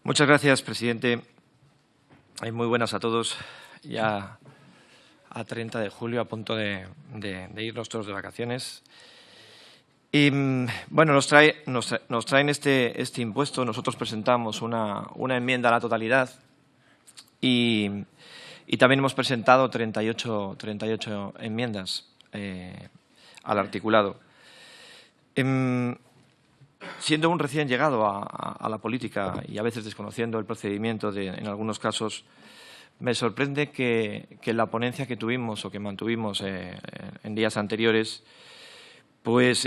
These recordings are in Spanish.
Muchas gracias, presidente. Muy buenas a todos. Ya a 30 de julio, a punto de irnos todos de vacaciones. Y bueno, nos traen este impuesto. Nosotros presentamos una enmienda a la totalidad y también hemos presentado 38 enmiendas al articulado. Siendo un recién llegado a la política y a veces desconociendo el procedimiento en algunos casos, me sorprende que la ponencia que tuvimos o que mantuvimos en días anteriores pues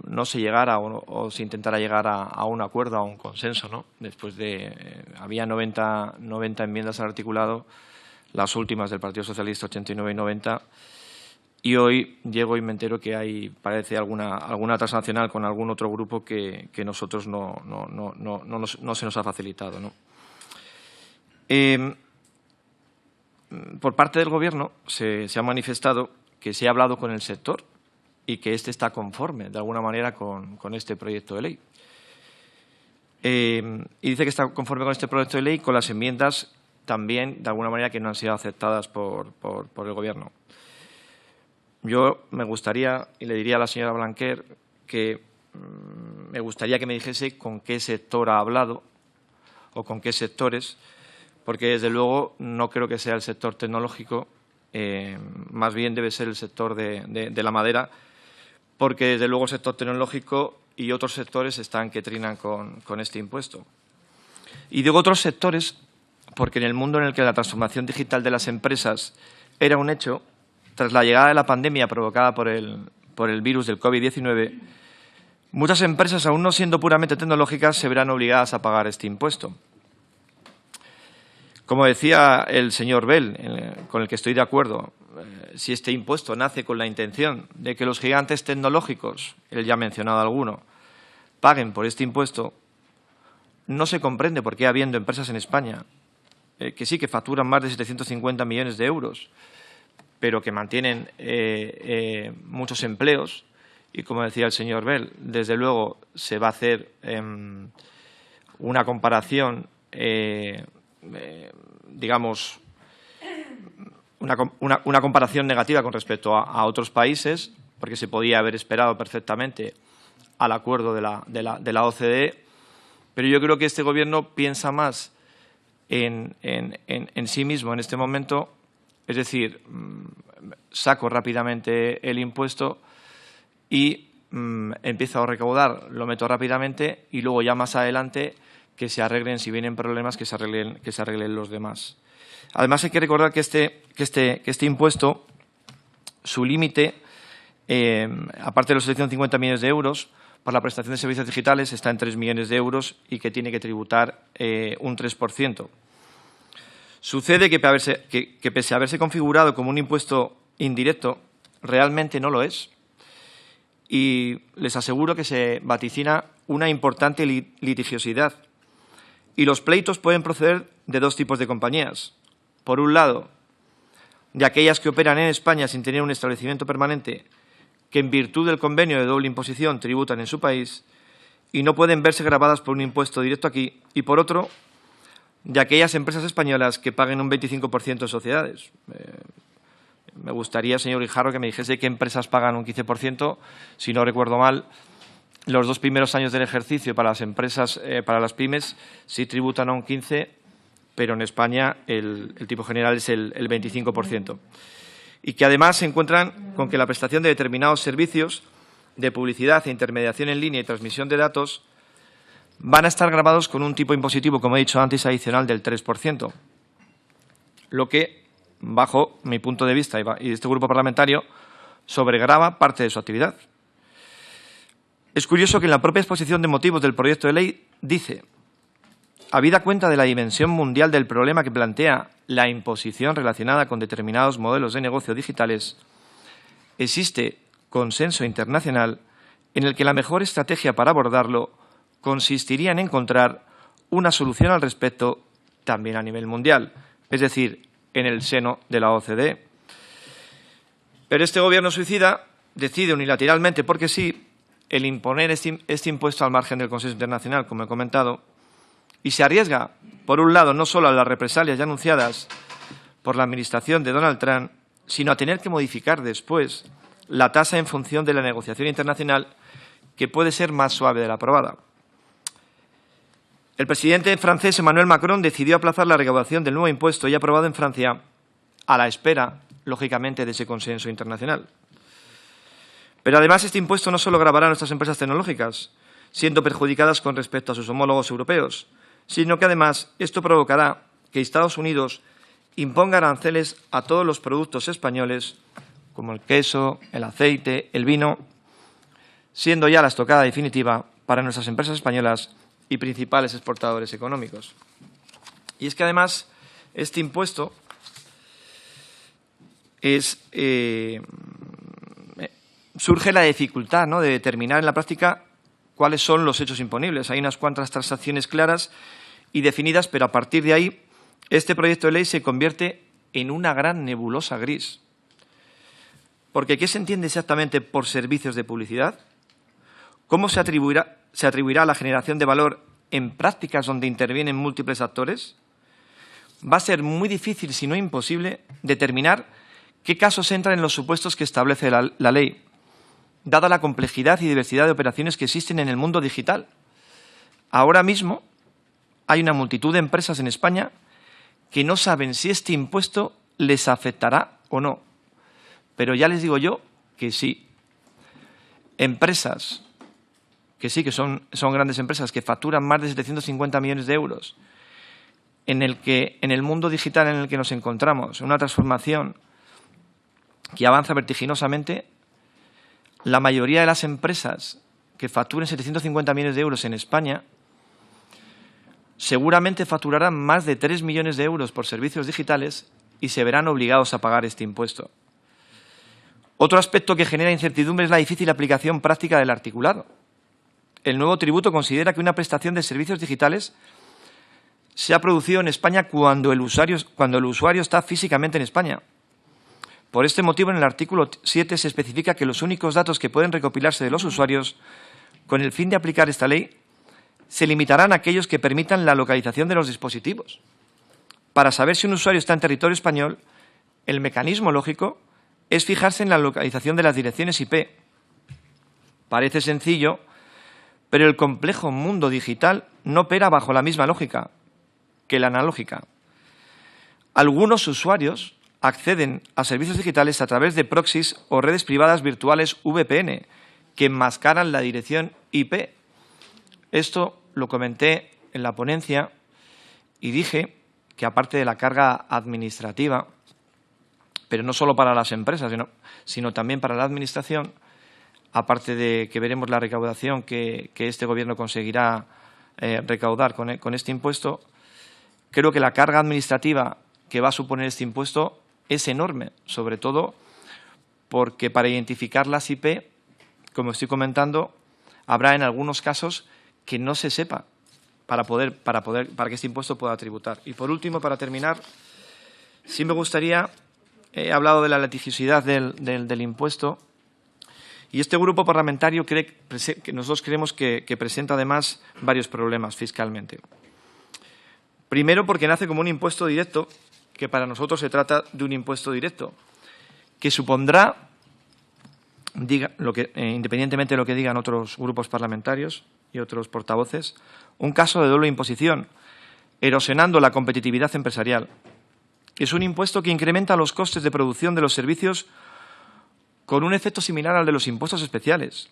no se llegara o se intentara llegar a un acuerdo, a un consenso, ¿no? Después de… había 90 enmiendas al articulado, las últimas del Partido Socialista, 89 y 90, y hoy llego y me entero que hay, parece, alguna transaccional con algún otro grupo que nosotros no se nos ha facilitado, ¿no? Por parte del Gobierno se ha manifestado que se ha hablado con el sector y que éste está conforme, de alguna manera, con este proyecto de ley. Y dice que está conforme con este proyecto de ley, con las enmiendas también, de alguna manera, que no han sido aceptadas por el Gobierno. Yo me gustaría, y le diría a la señora Blanquer, que me gustaría que me dijese con qué sector ha hablado o con qué sectores, porque, desde luego, no creo que sea el sector tecnológico, más bien debe ser el sector de la madera, porque, desde luego, el sector tecnológico y otros sectores están que trinan con este impuesto. Y digo otros sectores porque en el mundo en el que la transformación digital de las empresas era un hecho, tras la llegada de la pandemia provocada por el virus del COVID-19, muchas empresas, aún no siendo puramente tecnológicas, se verán obligadas a pagar este impuesto. Como decía el señor Bell, con el que estoy de acuerdo, si este impuesto nace con la intención de que los gigantes tecnológicos, él ya ha mencionado alguno, paguen por este impuesto, no se comprende por qué, habiendo empresas en España que sí que facturan más de 750 millones de euros, pero que mantienen muchos empleos, y como decía el señor Bell, desde luego se va a hacer una comparación, digamos, una comparación negativa con respecto a otros países, porque se podía haber esperado perfectamente al acuerdo de la OCDE, pero yo creo que este Gobierno piensa más en sí mismo en este momento. Es decir, saco rápidamente el impuesto y empiezo a recaudar, lo meto rápidamente y luego ya más adelante que se arreglen, si vienen problemas, que se arreglen los demás. Además, hay que recordar que este impuesto, su límite, aparte de los 750 millones de euros, para la prestación de servicios digitales está en 3 millones de euros y que tiene que tributar un 3%. Sucede que pese a haberse configurado como un impuesto indirecto, realmente no lo es. Y les aseguro que se vaticina una importante litigiosidad. Y los pleitos pueden proceder de dos tipos de compañías. Por un lado, de aquellas que operan en España sin tener un establecimiento permanente, que en virtud del convenio de doble imposición tributan en su país y no pueden verse gravadas por un impuesto directo aquí. Y por otro, de aquellas empresas españolas que paguen un 25% de sociedades. Me gustaría, señor Guijarro, que me dijese qué empresas pagan un 15%. Si no recuerdo mal, los 2 primeros años del ejercicio para las empresas, para las pymes, sí tributan a un 15%, pero en España el tipo general es el 25%. Y que además se encuentran con que la prestación de determinados servicios de publicidad e intermediación en línea y transmisión de datos van a estar gravados con un tipo impositivo, como he dicho antes, adicional del 3%, lo que, bajo mi punto de vista y de este grupo parlamentario, sobregrava parte de su actividad. Es curioso que en la propia exposición de motivos del proyecto de ley dice: habida cuenta de la dimensión mundial del problema que plantea la imposición relacionada con determinados modelos de negocio digitales, existe consenso internacional en el que la mejor estrategia para abordarlo consistiría en encontrar una solución al respecto también a nivel mundial, es decir, en el seno de la OCDE. Pero este Gobierno suicida decide unilateralmente, porque sí, el imponer este impuesto al margen del consenso internacional, como he comentado, y se arriesga, por un lado, no solo a las represalias ya anunciadas por la administración de Donald Trump, sino a tener que modificar después la tasa en función de la negociación internacional, que puede ser más suave de la aprobada. El presidente francés Emmanuel Macron decidió aplazar la recaudación del nuevo impuesto ya aprobado en Francia a la espera, lógicamente, de ese consenso internacional. Pero además este impuesto no solo gravará a nuestras empresas tecnológicas, siendo perjudicadas con respecto a sus homólogos europeos, sino que además esto provocará que Estados Unidos imponga aranceles a todos los productos españoles, como el queso, el aceite, el vino, siendo ya la estocada definitiva para nuestras empresas españolas y principales exportadores económicos. Y es que además este impuesto surge la dificultad, ¿no?, de determinar en la práctica cuáles son los hechos imponibles. Hay unas cuantas transacciones claras y definidas, pero a partir de ahí este proyecto de ley se convierte en una gran nebulosa gris. Porque ¿qué se entiende exactamente por servicios de publicidad? ¿Cómo se atribuirá la generación de valor en prácticas donde intervienen múltiples actores? Va a ser muy difícil, si no imposible, determinar qué casos entran en los supuestos que establece la ley, dada la complejidad y diversidad de operaciones que existen en el mundo digital. Ahora mismo hay una multitud de empresas en España que no saben si este impuesto les afectará o no. Pero ya les digo yo que sí. Empresas que sí, que son grandes empresas, que facturan más de 750 millones de euros, en el mundo digital en el que nos encontramos, una transformación que avanza vertiginosamente, la mayoría de las empresas que facturen 750 millones de euros en España seguramente facturarán más de 3 millones de euros por servicios digitales y se verán obligados a pagar este impuesto. Otro aspecto que genera incertidumbre es la difícil aplicación práctica del articulado. El nuevo tributo considera que una prestación de servicios digitales se ha producido en España cuando el usuario está físicamente en España. Por este motivo, en el artículo 7 se especifica que los únicos datos que pueden recopilarse de los usuarios con el fin de aplicar esta ley se limitarán a aquellos que permitan la localización de los dispositivos. Para saber si un usuario está en territorio español, el mecanismo lógico es fijarse en la localización de las direcciones IP. Parece sencillo, pero el complejo mundo digital no opera bajo la misma lógica que la analógica. Algunos usuarios acceden a servicios digitales a través de proxies o redes privadas virtuales VPN, que enmascaran la dirección IP. Esto lo comenté en la ponencia y dije que, aparte de la carga administrativa, pero no solo para las empresas, sino también para la Administración, aparte de que veremos la recaudación que este Gobierno conseguirá recaudar con este impuesto, creo que la carga administrativa que va a suponer este impuesto es enorme, sobre todo porque para identificar las IP, como estoy comentando, habrá en algunos casos que no se sepa para que este impuesto pueda tributar. Y por último, para terminar, sí me gustaría, he hablado de la litigiosidad del impuesto, y este grupo parlamentario cree que nosotros creemos que presenta además varios problemas fiscalmente. Primero, porque nace como un impuesto directo, que para nosotros se trata de un impuesto directo, que supondrá, independientemente de lo que digan otros grupos parlamentarios y otros portavoces, un caso de doble imposición, erosionando la competitividad empresarial. Es un impuesto que incrementa los costes de producción de los servicios con un efecto similar al de los impuestos especiales.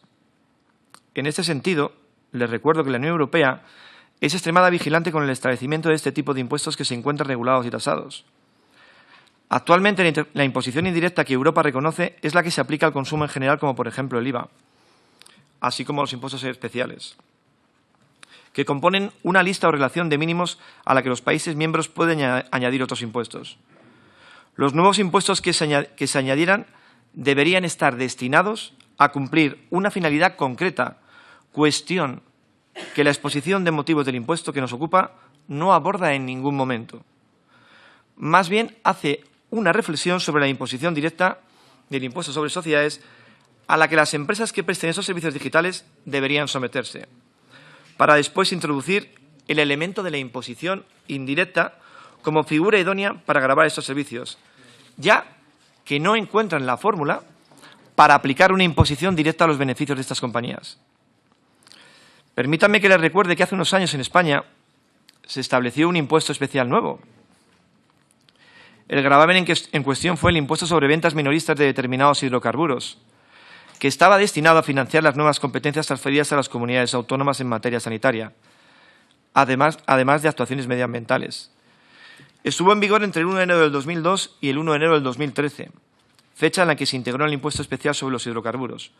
En este sentido, les recuerdo que la Unión Europea es extremadamente vigilante con el establecimiento de este tipo de impuestos que se encuentran regulados y tasados. Actualmente, la imposición indirecta que Europa reconoce es la que se aplica al consumo en general, como por ejemplo el IVA, así como los impuestos especiales, que componen una lista o relación de mínimos a la que los países miembros pueden añadir otros impuestos. Los nuevos impuestos que se añadieran deberían estar destinados a cumplir una finalidad concreta, cuestión que la exposición de motivos del impuesto que nos ocupa no aborda en ningún momento. Más bien hace una reflexión sobre la imposición directa del impuesto sobre sociedades a la que las empresas que presten esos servicios digitales deberían someterse, para después introducir el elemento de la imposición indirecta como figura idónea para gravar estos servicios, ya que no encuentran la fórmula para aplicar una imposición directa a los beneficios de estas compañías. Permítanme que les recuerde que hace unos años en España se estableció un impuesto especial nuevo. El gravamen en cuestión fue el impuesto sobre ventas minoristas de determinados hidrocarburos, que estaba destinado a financiar las nuevas competencias transferidas a las comunidades autónomas en materia sanitaria, además de actuaciones medioambientales. Estuvo en vigor entre el 1 de enero del 2002 y el 1 de enero del 2013, fecha en la que se integró el impuesto especial sobre los hidrocarburos.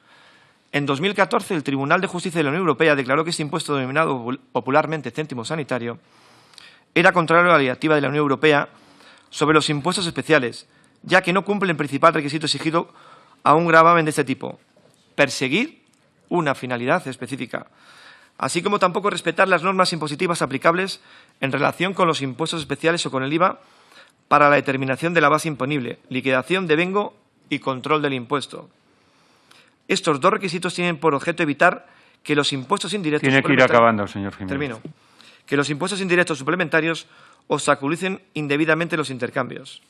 En 2014, el Tribunal de Justicia de la Unión Europea declaró que este impuesto, denominado popularmente céntimo sanitario, era contrario a la directiva de la Unión Europea sobre los impuestos especiales, ya que no cumple el principal requisito exigido a un gravamen de este tipo: perseguir una finalidad específica, así como tampoco respetar las normas impositivas aplicables en relación con los impuestos especiales o con el IVA para la determinación de la base imponible, liquidación de vengo y control del impuesto. Estos dos requisitos tienen por objeto evitar que los impuestos indirectos... Tiene que ir acabando, señor Jiménez. Termino. Que los impuestos indirectos suplementarios obstaculicen indebidamente los intercambios.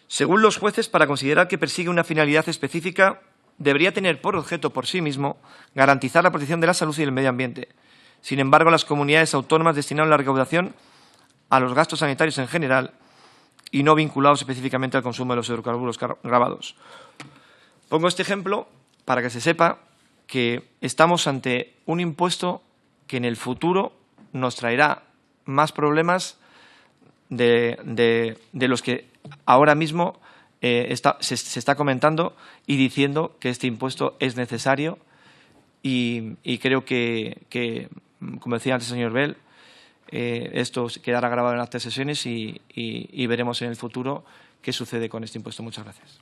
Según los jueces, para considerar que persigue una finalidad específica, debería tener por objeto por sí mismo garantizar la protección de la salud y del medio ambiente. Sin embargo, las comunidades autónomas destinaron la recaudación a los gastos sanitarios en general y no vinculados específicamente al consumo de los hidrocarburos gravados. Pongo este ejemplo para que se sepa que estamos ante un impuesto que en el futuro nos traerá más problemas de los que ahora mismo se está comentando y diciendo que este impuesto es necesario y creo que, como decía antes el señor Bell, esto quedará grabado en las sesiones y veremos en el futuro qué sucede con este impuesto. Muchas gracias.